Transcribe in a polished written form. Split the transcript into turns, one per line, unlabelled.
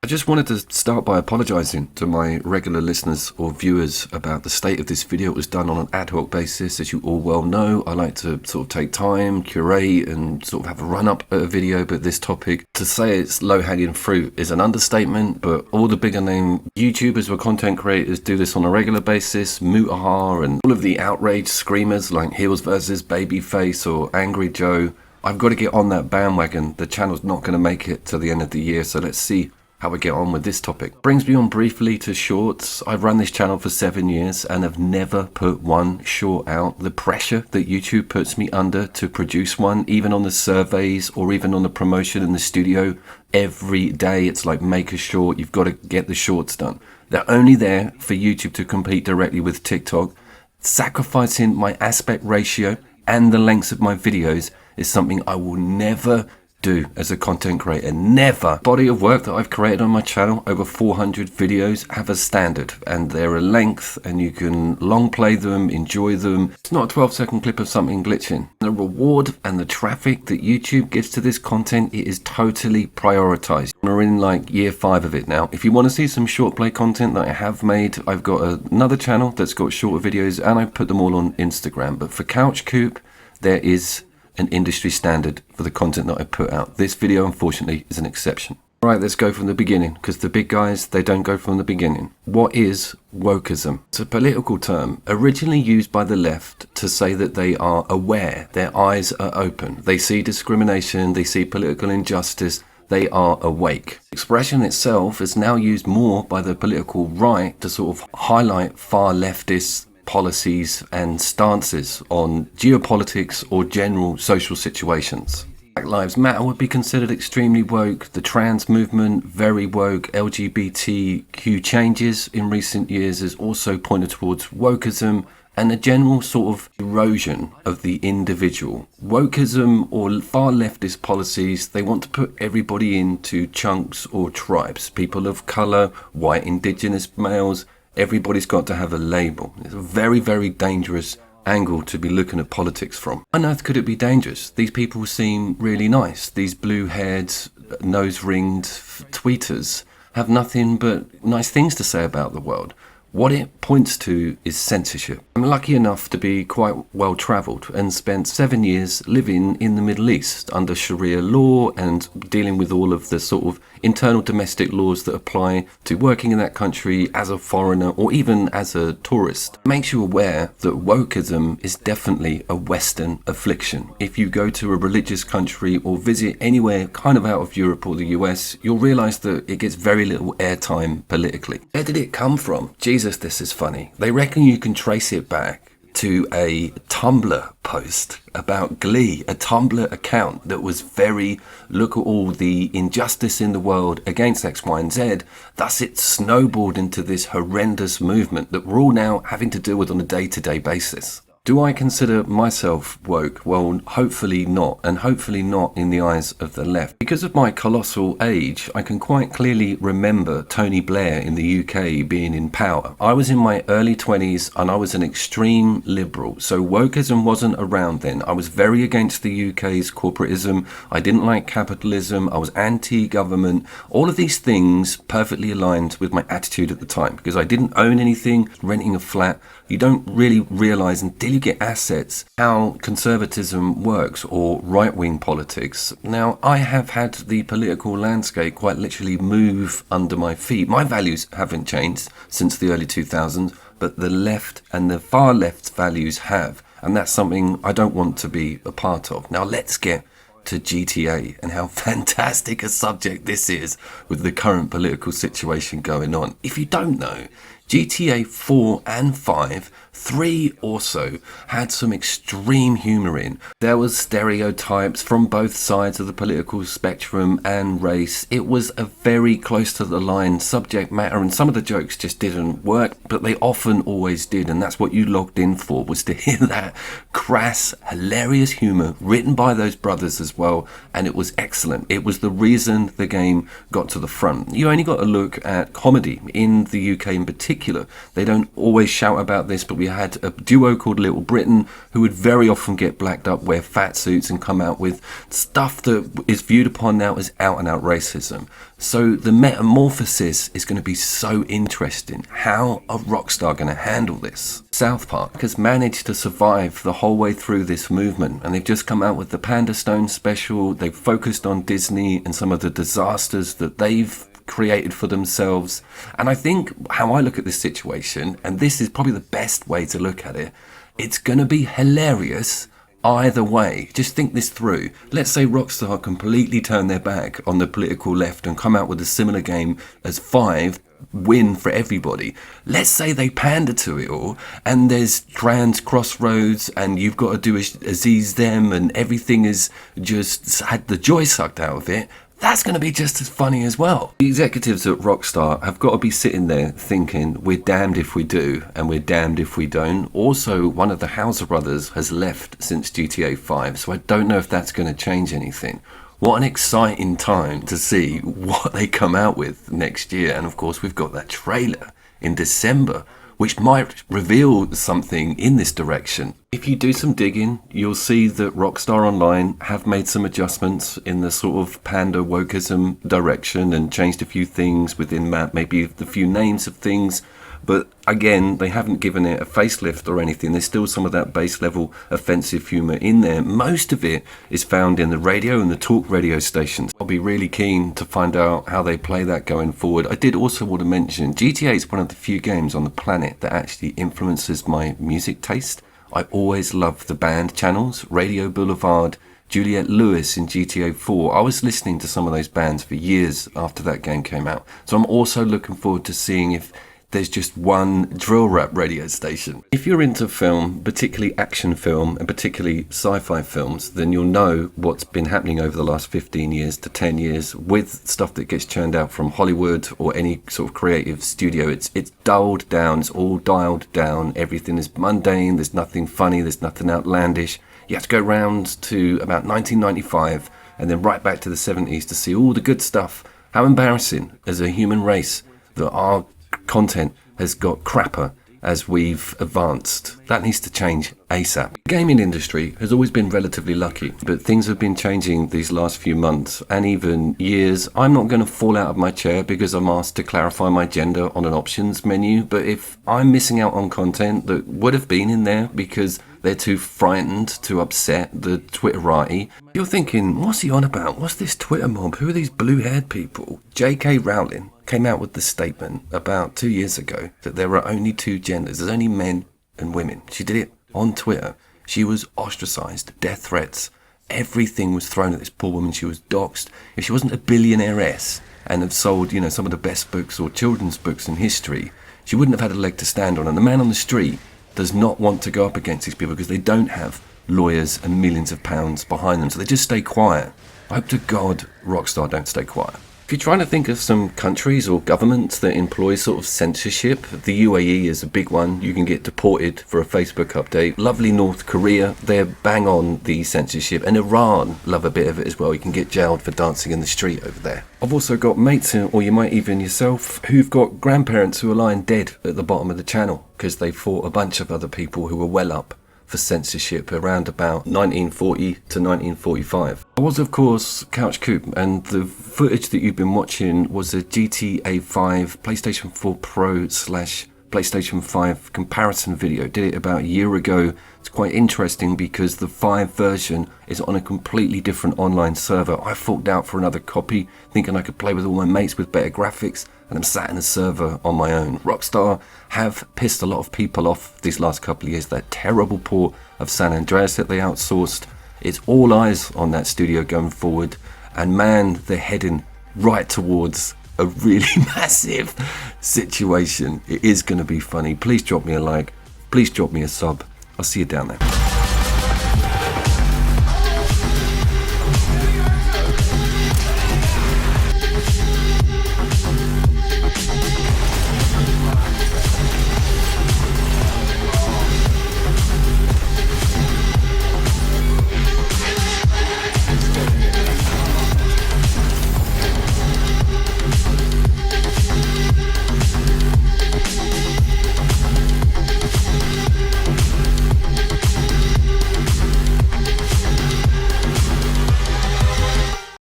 just wanted to start by apologising to my regular listeners or viewers about the state of this video. It was done on an ad hoc basis. As you all well know, I like to sort of take time, curate and sort of have a run-up at a video, but this topic, to say it's low-hanging fruit is an understatement, but all the bigger name YouTubers or content creators do this on a regular basis. Mutaha and all of the outrage screamers like Heels versus Babyface or Angry Joe. I've got to get on that bandwagon. The channel's not going to make it to the end of the year, so let's see how we get on with this topic. Brings me on briefly to shorts. I've run this channel for 7 years and have never put one short out. The pressure that YouTube puts me under to produce one, even on the surveys or even on the promotion in the studio, every day it's like, make a short, you've got to get the shorts done. They're only there for YouTube to compete directly with TikTok. Sacrificing my aspect ratio and the lengths of my videos is something I will never do as a content creator. Never. Body of work that I've created on my channel, over 400 videos, have a standard and they're a length and you can long play them, enjoy them. It's not a 12-second clip of something glitching. The reward and the traffic that YouTube gives to this content, it is totally prioritized. We're in like year 5 of it now. If you want to see some short play content that I have made, I've got another channel that's got shorter videos and I put them all on Instagram. But for Couch Coop, there is an industry standard for the content that I put out. This video, unfortunately, is an exception. Right, let's go from the beginning, because the big guys, they don't go from the beginning. What is wokeism? It's a political term originally used by the left to say that they are aware, their eyes are open. They see discrimination, they see political injustice, they are awake. The expression itself is now used more by the political right to sort of highlight far leftist policies and stances on geopolitics or general social situations. Black Lives Matter would be considered extremely woke. The trans movement, very woke. LGBTQ changes in recent years is also pointed towards wokeism and a general sort of erosion of the individual. Wokeism or far leftist policies, they want to put everybody into chunks or tribes. People of colour, white indigenous males, everybody's got to have a label. It's a very, very dangerous angle to be looking at politics from. Why on earth could it be dangerous? These people seem really nice. These blue-haired, nose-ringed tweeters have nothing but nice things to say about the world. What it points to is censorship. I'm lucky enough to be quite well travelled and spent 7 years living in the Middle East under Sharia law and dealing with all of the sort of internal domestic laws that apply to working in that country as a foreigner or even as a tourist. It makes you aware that wokeism is definitely a Western affliction. If you go to a religious country or visit anywhere kind of out of Europe or the US, you'll realise that it gets very little airtime politically. Where did it come from? Jesus, this is funny. They reckon you can trace it back to a Tumblr post about Glee, a Tumblr account that was very, look at all the injustice in the world against X, Y, and Z. Thus it snowballed into this horrendous movement that we're all now having to deal with on a day-to-day basis. Do I consider myself woke? Well, hopefully not, and hopefully not in the eyes of the left. Because of my colossal age, I can quite clearly remember Tony Blair in the UK being in power. I was in my early 20s and I was an extreme liberal, so wokeism wasn't around then. I was very against the UK's corporatism, I didn't like capitalism, I was anti-government. All of these things perfectly aligned with my attitude at the time, because I didn't own anything, renting a flat. You don't really realise until you get assets how conservatism works or right-wing politics. Now, I have had the political landscape quite literally move under my feet. My values haven't changed since the early 2000s, but the left and the far left's values have. And that's something I don't want to be a part of. Now, let's get to GTA and how fantastic a subject this is with the current political situation going on. If you don't know, GTA 4 and 5, 3 also had some extreme humour in. There was stereotypes from both sides of the political spectrum and race. It was a very close to the line subject matter, and some of the jokes just didn't work, but they often always did, and that's what you logged in for, was to hear that crass, hilarious humour written by those brothers as well, and it was excellent. It was the reason the game got to the front. You only got to look at comedy in the UK in particular particular. They don't always shout about this, but we had a duo called Little Britain who would very often get blacked up, wear fat suits and come out with stuff that is viewed upon now as out and out racism. So the metamorphosis is going to be so interesting. How are Rockstar going to handle this? South Park has managed to survive the whole way through this movement, and they've just come out with the Panda Stone special. They've focused on Disney and some of the disasters that they've created for themselves. And I think how I look at this situation, and this is probably the best way to look at it, it's going to be hilarious either way. Just think this through. Let's say Rockstar completely turn their back on the political left and come out with a similar game as 5, win for everybody. Let's say they pander to it all, and there's trans crossroads, and you've got to do Aziz them, and everything is just had the joy sucked out of it. That's going to be just as funny as well. The executives at Rockstar have got to be sitting there thinking, we're damned if we do, and we're damned if we don't. Also, one of the Hauser brothers has left since GTA 5, so I don't know if that's going to change anything. What an exciting time to see what they come out with next year. And of course, we've got that trailer in December, which might reveal something in this direction. If you do some digging, you'll see that Rockstar Online have made some adjustments in the sort of panda wokeism direction and changed a few things within that, maybe the few names of things. But again, they haven't given it a facelift or anything. There's still some of that base level offensive humour in there. Most of it is found in the radio and the talk radio stations. I'll be really keen to find out how they play that going forward. I did also want to mention GTA is one of the few games on the planet that actually influences my music taste. I always love the band channels, Radio Boulevard, Juliette Lewis in GTA 4. I was listening to some of those bands for years after that game came out. So I'm also looking forward to seeing if there's just one drill rap radio station. If you're into film, particularly action film and particularly sci-fi films, then you'll know what's been happening over the last 15 years to 10 years with stuff that gets churned out from Hollywood or any sort of creative studio. It's dulled down, it's all dialed down, everything is mundane, there's nothing funny, there's nothing outlandish. You have to go round to about 1995 and then right back to the 70s to see all the good stuff. How embarrassing as a human race that our content has got crapper as we've advanced. That needs to change ASAP. The gaming industry has always been relatively lucky, but things have been changing these last few months and even years. I'm not going to fall out of my chair because I'm asked to clarify my gender on an options menu, but if I'm missing out on content that would have been in there because they're too frightened to upset the Twitterati, you're thinking, what's he on about? What's this Twitter mob? Who are these blue-haired people? J.K. Rowling came out with the statement about 2 years ago that there are only two genders. There's only men and women. She did it on Twitter. She was ostracized, death threats. Everything was thrown at this poor woman. She was doxxed. If she wasn't a billionaire-ess and had sold, some of the best books or children's books in history, she wouldn't have had a leg to stand on. And the man on the street does not want to go up against these people because they don't have lawyers and millions of pounds behind them. So they just stay quiet. I hope to God Rockstar don't stay quiet. If you're trying to think of some countries or governments that employ sort of censorship, the UAE is a big one. You can get deported for a Facebook update. Lovely North Korea, they're bang on the censorship. And Iran love a bit of it as well. You can get jailed for dancing in the street over there. I've also got mates, or you might even yourself, who've got grandparents who are lying dead at the bottom of the channel because they fought a bunch of other people who were well up for censorship around about 1940 to 1945. I was, of course, Couch Coop, and the footage that you've been watching was a GTA 5 PlayStation 4 Pro / PlayStation 5 comparison video. Did it about a year ago. It's quite interesting because the 5 version is on a completely different online server. I forked out for another copy, thinking I could play with all my mates with better graphics, and I'm sat in a server on my own. Rockstar have pissed a lot of people off these last couple of years. That terrible port of San Andreas that they outsourced. It's all eyes on that studio going forward, and man, they're heading right towards a really massive situation. It is going to be funny. Please drop me a like. Please drop me a sub. I'll see you down there.